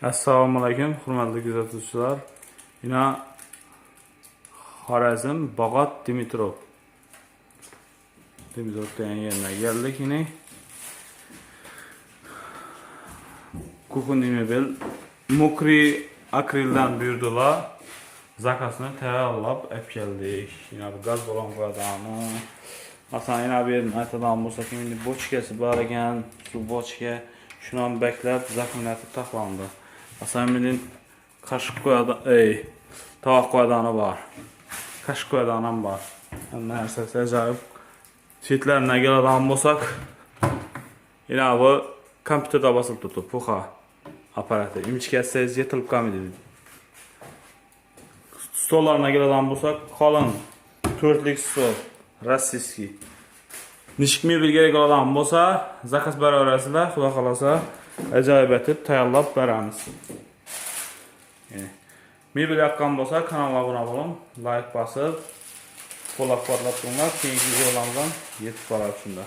Assalomu alaykum, hurmatli kuzatuvchilar. Yana Xorazm Bog'ot Dimitrovdan yerga keldik. Yine Kukunli mebel mokri akrildan buyurdular. Zakasını tayyorlab olib keldik. Yine bu gaz balon qo'yadimi? Masalan, yana bir aytadigan bo'lsak, endi bochkasi bor ekan, shu bochka shuni beklab zakonatib taqlandi. Masalan, mening qoshiq qo'yadigan, tovoq qo'yadiganim bor. Qoshiq qo'yadiganim bor. Narsasi ajoyib. Chetlardan keladigan bo'lsak, yana bu kompyuterda bosilib turibdi, puxa apparati. Imchkasiz yetilib qolmaydi. Stollarına keladigan bo'lsak, qalin 4lik stol, rossiyskiy. Nishik mebel kerak bo'ladigan bo'lsa, zakaz beraverasizlar, xudo xolasa, ajoyib etib tayyorlab beramiz. Mebel yoqqan bo'lsa, kanalga obuna bo'ling, like bosib, qo'llab-quvvatlab turinglar, keyingi videolardan yetib boradi shunda.